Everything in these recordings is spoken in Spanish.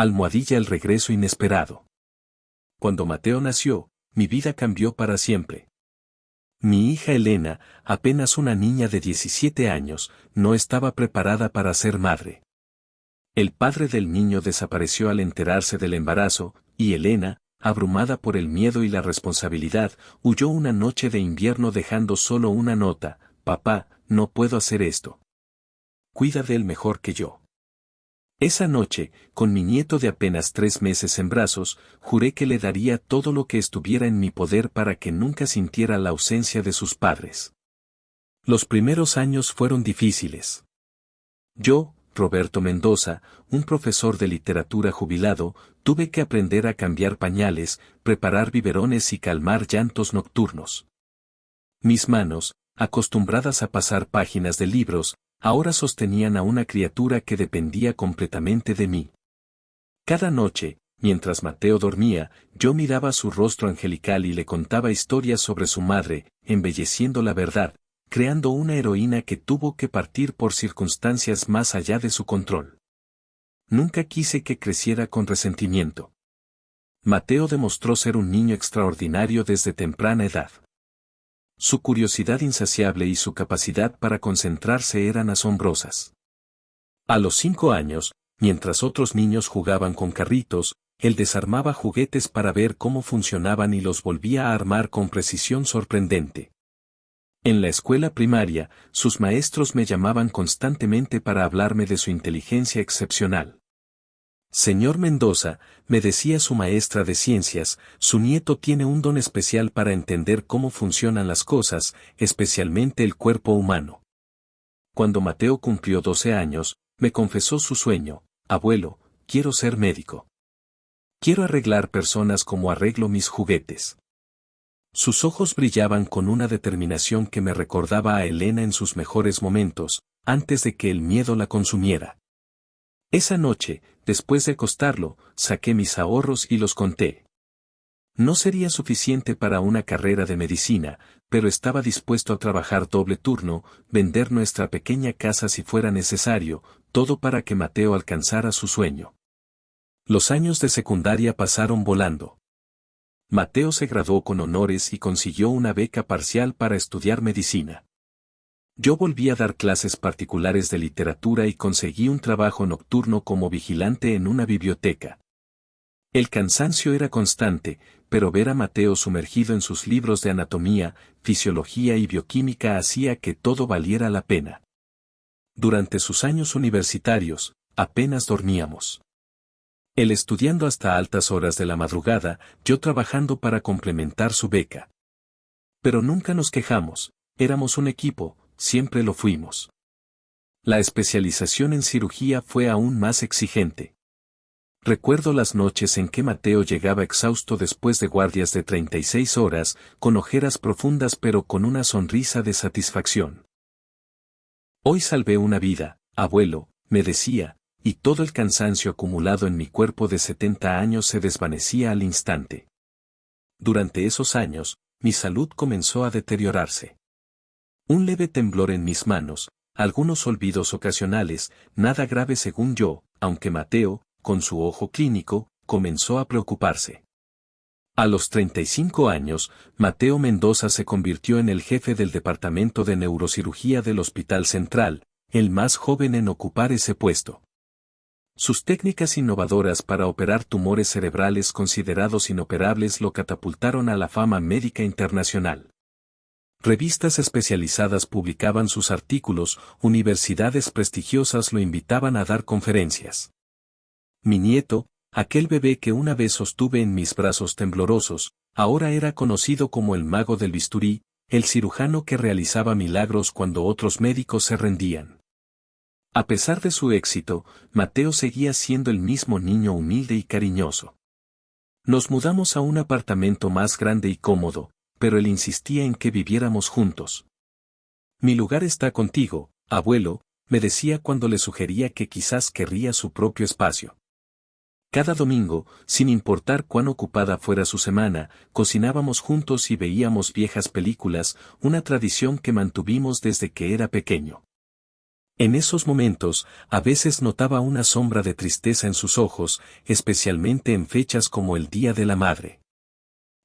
Almohadilla el regreso inesperado. Cuando Mateo nació, mi vida cambió para siempre. Mi hija Elena, apenas una niña de 17 años, no estaba preparada para ser madre. El padre del niño desapareció al enterarse del embarazo, y Elena, abrumada por el miedo y la responsabilidad, huyó una noche de invierno dejando solo una nota: papá, no puedo hacer esto. Cuida de él mejor que yo. Esa noche, con mi nieto de apenas 3 meses en brazos, juré que le daría todo lo que estuviera en mi poder para que nunca sintiera la ausencia de sus padres. Los primeros años fueron difíciles. Yo, Roberto Mendoza, un profesor de literatura jubilado, tuve que aprender a cambiar pañales, preparar biberones y calmar llantos nocturnos. Mis manos, acostumbradas a pasar páginas de libros, ahora sostenían a una criatura que dependía completamente de mí. Cada noche, mientras Mateo dormía, yo miraba su rostro angelical y le contaba historias sobre su madre, embelleciendo la verdad, creando una heroína que tuvo que partir por circunstancias más allá de su control. Nunca quise que creciera con resentimiento. Mateo demostró ser un niño extraordinario desde temprana edad. Su curiosidad insaciable y su capacidad para concentrarse eran asombrosas. A los 5 años, mientras otros niños jugaban con carritos, él desarmaba juguetes para ver cómo funcionaban y los volvía a armar con precisión sorprendente. En la escuela primaria, sus maestros me llamaban constantemente para hablarme de su inteligencia excepcional. Señor Mendoza, me decía su maestra de ciencias, su nieto tiene un don especial para entender cómo funcionan las cosas, especialmente el cuerpo humano. Cuando Mateo cumplió 12 años, me confesó su sueño: abuelo, quiero ser médico. Quiero arreglar personas como arreglo mis juguetes. Sus ojos brillaban con una determinación que me recordaba a Elena en sus mejores momentos, antes de que el miedo la consumiera. Esa noche, después de acostarlo, saqué mis ahorros y los conté. No sería suficiente para una carrera de medicina, pero estaba dispuesto a trabajar doble turno, vender nuestra pequeña casa si fuera necesario, todo para que Mateo alcanzara su sueño. Los años de secundaria pasaron volando. Mateo se graduó con honores y consiguió una beca parcial para estudiar medicina. Yo volví a dar clases particulares de literatura y conseguí un trabajo nocturno como vigilante en una biblioteca. El cansancio era constante, pero ver a Mateo sumergido en sus libros de anatomía, fisiología y bioquímica hacía que todo valiera la pena. Durante sus años universitarios, apenas dormíamos. Él estudiando hasta altas horas de la madrugada, yo trabajando para complementar su beca. Pero nunca nos quejamos, éramos un equipo, siempre lo fuimos. La especialización en cirugía fue aún más exigente. Recuerdo las noches en que Mateo llegaba exhausto después de guardias de 36 horas, con ojeras profundas pero con una sonrisa de satisfacción. Hoy salvé una vida, abuelo, me decía, y todo el cansancio acumulado en mi cuerpo de 70 años se desvanecía al instante. Durante esos años, mi salud comenzó a deteriorarse. Un leve temblor en mis manos, algunos olvidos ocasionales, nada grave según yo, aunque Mateo, con su ojo clínico, comenzó a preocuparse. A los 35 años, Mateo Mendoza se convirtió en el jefe del departamento de neurocirugía del Hospital Central, el más joven en ocupar ese puesto. Sus técnicas innovadoras para operar tumores cerebrales considerados inoperables lo catapultaron a la fama médica internacional. Revistas especializadas publicaban sus artículos, universidades prestigiosas lo invitaban a dar conferencias. Mi nieto, aquel bebé que una vez sostuve en mis brazos temblorosos, ahora era conocido como el mago del bisturí, el cirujano que realizaba milagros cuando otros médicos se rendían. A pesar de su éxito, Mateo seguía siendo el mismo niño humilde y cariñoso. Nos mudamos a un apartamento más grande y cómodo, pero él insistía en que viviéramos juntos. Mi lugar está contigo, abuelo, me decía cuando le sugería que quizás querría su propio espacio. Cada domingo, sin importar cuán ocupada fuera su semana, cocinábamos juntos y veíamos viejas películas, una tradición que mantuvimos desde que era pequeño. En esos momentos, a veces notaba una sombra de tristeza en sus ojos, especialmente en fechas como el Día de la Madre.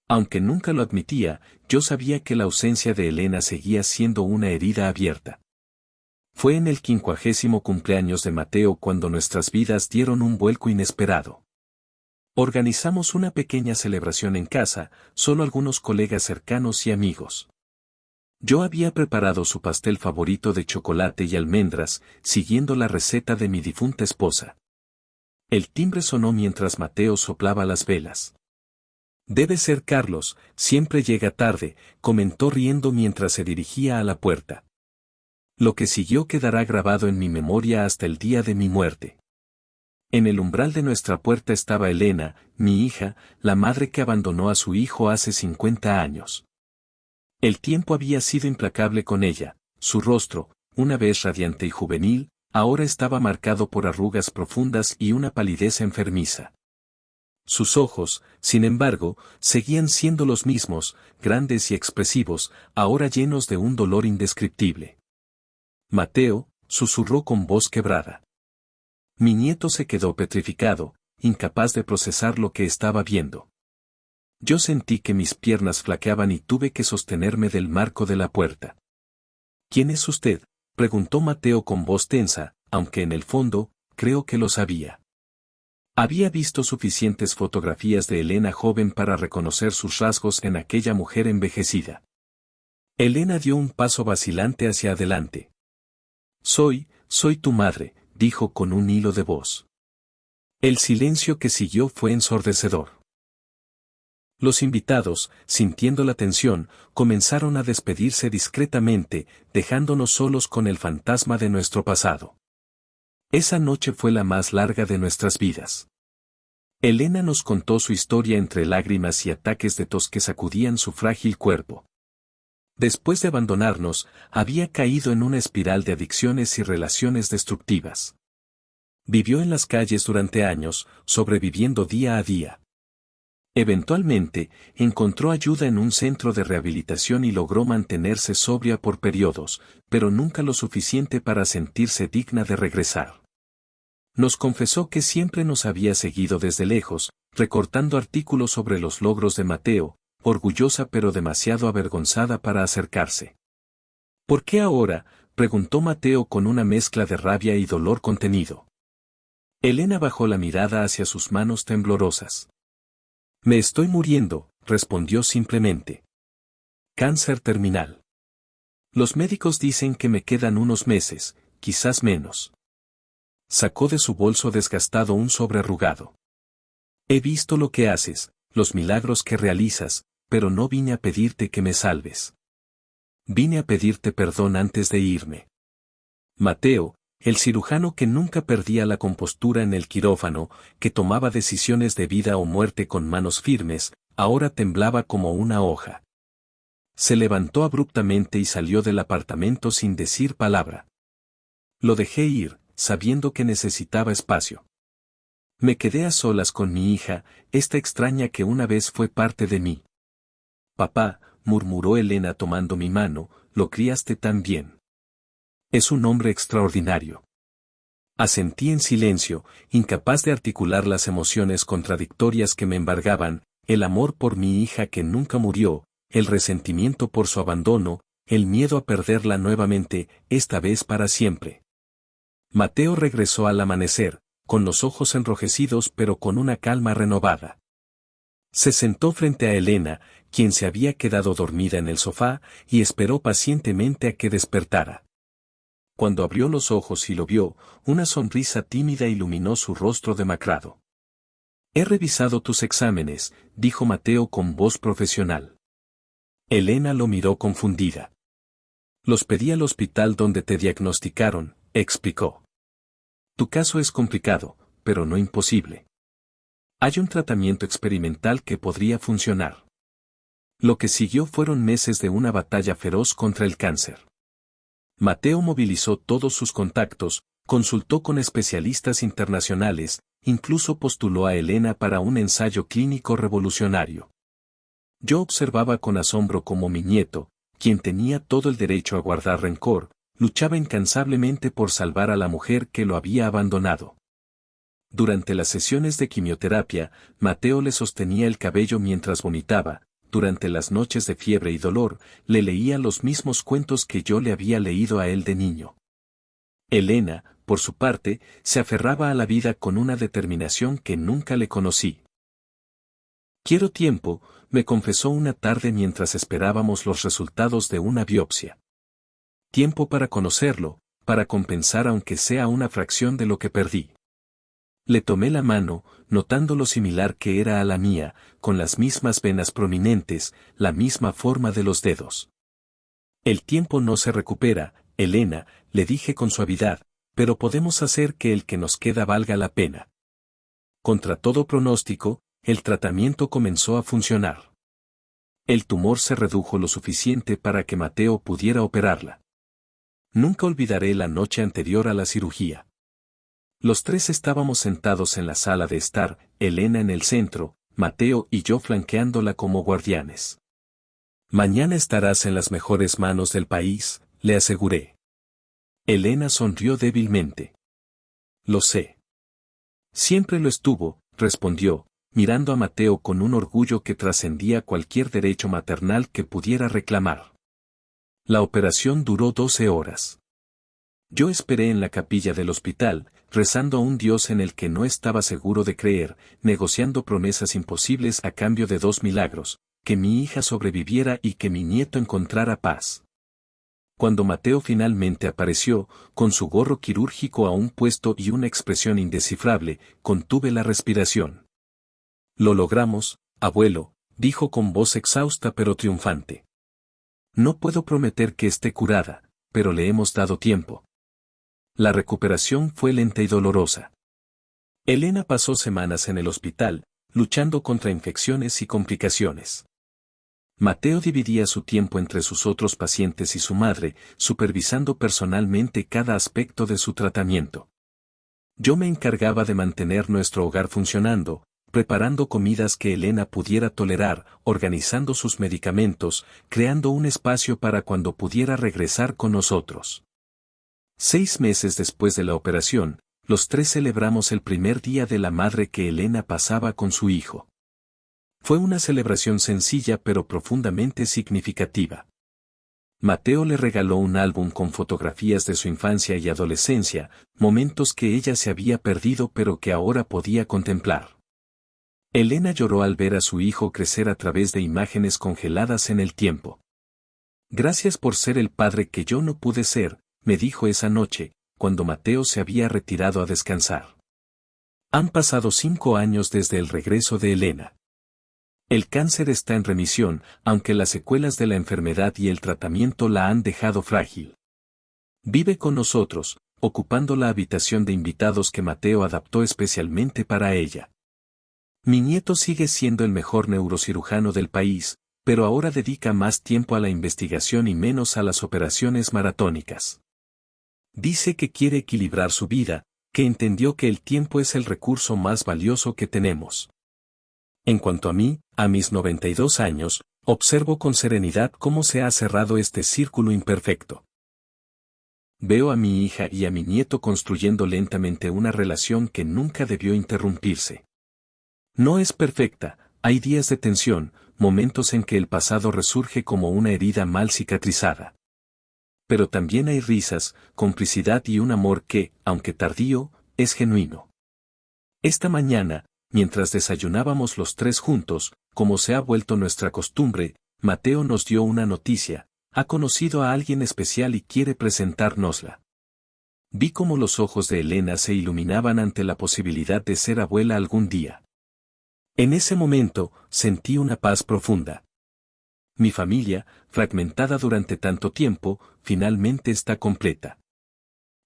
Aunque nunca lo admitía, yo sabía que la ausencia de Elena seguía siendo una herida abierta. Fue en el 50º cumpleaños de Mateo cuando nuestras vidas dieron un vuelco inesperado. Organizamos una pequeña celebración en casa, solo algunos colegas cercanos y amigos. Yo había preparado su pastel favorito de chocolate y almendras, siguiendo la receta de mi difunta esposa. El timbre sonó mientras Mateo soplaba las velas. Debe ser Carlos, siempre llega tarde, comentó riendo mientras se dirigía a la puerta. Lo que siguió quedará grabado en mi memoria hasta el día de mi muerte. En el umbral de nuestra puerta estaba Elena, mi hija, la madre que abandonó a su hijo hace 50 años. El tiempo había sido implacable con ella, su rostro, una vez radiante y juvenil, ahora estaba marcado por arrugas profundas y una palidez enfermiza. Sus ojos, sin embargo, seguían siendo los mismos, grandes y expresivos, ahora llenos de un dolor indescriptible. Mateo, susurró con voz quebrada. Mi nieto se quedó petrificado, incapaz de procesar lo que estaba viendo. Yo sentí que mis piernas flaqueaban y tuve que sostenerme del marco de la puerta. ¿Quién es usted?, preguntó Mateo con voz tensa, aunque en el fondo, creo que lo sabía. Había visto suficientes fotografías de Elena joven para reconocer sus rasgos en aquella mujer envejecida. Elena dio un paso vacilante hacia adelante. Soy tu madre, dijo con un hilo de voz. El silencio que siguió fue ensordecedor. Los invitados, sintiendo la tensión, comenzaron a despedirse discretamente, dejándonos solos con el fantasma de nuestro pasado. Esa noche fue la más larga de nuestras vidas. Elena nos contó su historia entre lágrimas y ataques de tos que sacudían su frágil cuerpo. Después de abandonarnos, había caído en una espiral de adicciones y relaciones destructivas. Vivió en las calles durante años, sobreviviendo día a día. Eventualmente, encontró ayuda en un centro de rehabilitación y logró mantenerse sobria por periodos, pero nunca lo suficiente para sentirse digna de regresar. Nos confesó que siempre nos había seguido desde lejos, recortando artículos sobre los logros de Mateo, orgullosa pero demasiado avergonzada para acercarse. ¿Por qué ahora?, preguntó Mateo con una mezcla de rabia y dolor contenido. Elena bajó la mirada hacia sus manos temblorosas. Me estoy muriendo, respondió simplemente. Cáncer terminal. Los médicos dicen que me quedan unos meses, quizás menos. Sacó de su bolso desgastado un sobre arrugado. He visto lo que haces, los milagros que realizas, pero no vine a pedirte que me salves. Vine a pedirte perdón antes de irme. Mateo, el cirujano que nunca perdía la compostura en el quirófano, que tomaba decisiones de vida o muerte con manos firmes, ahora temblaba como una hoja. Se levantó abruptamente y salió del apartamento sin decir palabra. Lo dejé ir, sabiendo que necesitaba espacio. Me quedé a solas con mi hija, esta extraña que una vez fue parte de mí. Papá, murmuró Elena tomando mi mano, lo criaste tan bien. Es un hombre extraordinario. Asentí en silencio, incapaz de articular las emociones contradictorias que me embargaban, el amor por mi hija que nunca murió, el resentimiento por su abandono, el miedo a perderla nuevamente, esta vez para siempre. Mateo regresó al amanecer, con los ojos enrojecidos pero con una calma renovada. Se sentó frente a Elena, quien se había quedado dormida en el sofá, y esperó pacientemente a que despertara. Cuando abrió los ojos y lo vio, una sonrisa tímida iluminó su rostro demacrado. He revisado tus exámenes, dijo Mateo con voz profesional. Elena lo miró confundida. Los pedí al hospital donde te diagnosticaron, explicó. Tu caso es complicado, pero no imposible. Hay un tratamiento experimental que podría funcionar. Lo que siguió fueron meses de una batalla feroz contra el cáncer. Mateo movilizó todos sus contactos, consultó con especialistas internacionales, incluso postuló a Elena para un ensayo clínico revolucionario. Yo observaba con asombro cómo mi nieto, quien tenía todo el derecho a guardar rencor, luchaba incansablemente por salvar a la mujer que lo había abandonado. Durante las sesiones de quimioterapia, Mateo le sostenía el cabello mientras vomitaba. Durante las noches de fiebre y dolor, le leía los mismos cuentos que yo le había leído a él de niño. Elena, por su parte, se aferraba a la vida con una determinación que nunca le conocí. «Quiero tiempo», me confesó una tarde mientras esperábamos los resultados de una biopsia. «Tiempo para conocerlo, para compensar aunque sea una fracción de lo que perdí». Le tomé la mano, notando lo similar que era a la mía, con las mismas venas prominentes, la misma forma de los dedos. «El tiempo no se recupera, Elena», le dije con suavidad, «pero podemos hacer que el que nos queda valga la pena». Contra todo pronóstico, el tratamiento comenzó a funcionar. El tumor se redujo lo suficiente para que Mateo pudiera operarla. Nunca olvidaré la noche anterior a la cirugía. Los tres estábamos sentados en la sala de estar, Elena en el centro, Mateo y yo flanqueándola como guardianes. «Mañana estarás en las mejores manos del país», le aseguré. Elena sonrió débilmente. «Lo sé». «Siempre lo estuvo», respondió, mirando a Mateo con un orgullo que trascendía cualquier derecho maternal que pudiera reclamar. La operación duró 12 horas. Yo esperé en la capilla del hospital, rezando a un Dios en el que no estaba seguro de creer, negociando promesas imposibles a cambio de 2 milagros, que mi hija sobreviviera y que mi nieto encontrara paz. Cuando Mateo finalmente apareció, con su gorro quirúrgico aún puesto y una expresión indescifrable, contuve la respiración. «Lo logramos, abuelo», dijo con voz exhausta pero triunfante. «No puedo prometer que esté curada, pero le hemos dado tiempo». La recuperación fue lenta y dolorosa. Elena pasó semanas en el hospital, luchando contra infecciones y complicaciones. Mateo dividía su tiempo entre sus otros pacientes y su madre, supervisando personalmente cada aspecto de su tratamiento. Yo me encargaba de mantener nuestro hogar funcionando, preparando comidas que Elena pudiera tolerar, organizando sus medicamentos, creando un espacio para cuando pudiera regresar con nosotros. 6 meses después de la operación, los tres celebramos el primer día de la madre que Elena pasaba con su hijo. Fue una celebración sencilla pero profundamente significativa. Mateo le regaló un álbum con fotografías de su infancia y adolescencia, momentos que ella se había perdido pero que ahora podía contemplar. Elena lloró al ver a su hijo crecer a través de imágenes congeladas en el tiempo. «Gracias por ser el padre que yo no pude ser», me dijo esa noche, cuando Mateo se había retirado a descansar. Han pasado 5 años desde el regreso de Elena. El cáncer está en remisión, aunque las secuelas de la enfermedad y el tratamiento la han dejado frágil. Vive con nosotros, ocupando la habitación de invitados que Mateo adaptó especialmente para ella. Mi nieto sigue siendo el mejor neurocirujano del país, pero ahora dedica más tiempo a la investigación y menos a las operaciones maratónicas. Dice que quiere equilibrar su vida, que entendió que el tiempo es el recurso más valioso que tenemos. En cuanto a mí, a mis 92 años, observo con serenidad cómo se ha cerrado este círculo imperfecto. Veo a mi hija y a mi nieto construyendo lentamente una relación que nunca debió interrumpirse. No es perfecta, hay días de tensión, momentos en que el pasado resurge como una herida mal cicatrizada. Pero también hay risas, complicidad y un amor que, aunque tardío, es genuino. Esta mañana, mientras desayunábamos los tres juntos, como se ha vuelto nuestra costumbre, Mateo nos dio una noticia: ha conocido a alguien especial y quiere presentárnosla. Vi cómo los ojos de Elena se iluminaban ante la posibilidad de ser abuela algún día. En ese momento, sentí una paz profunda. Mi familia, fragmentada durante tanto tiempo, finalmente está completa.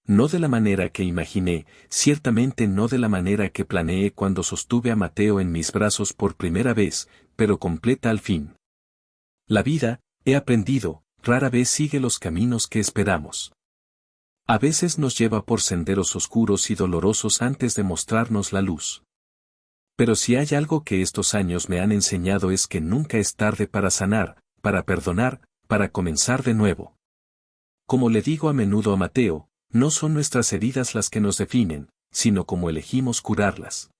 No de la manera que imaginé, ciertamente no de la manera que planeé cuando sostuve a Mateo en mis brazos por primera vez, pero completa al fin. La vida, he aprendido, rara vez sigue los caminos que esperamos. A veces nos lleva por senderos oscuros y dolorosos antes de mostrarnos la luz. Pero si hay algo que estos años me han enseñado es que nunca es tarde para sanar, para perdonar, para comenzar de nuevo. Como le digo a menudo a Mateo, no son nuestras heridas las que nos definen, sino cómo elegimos curarlas.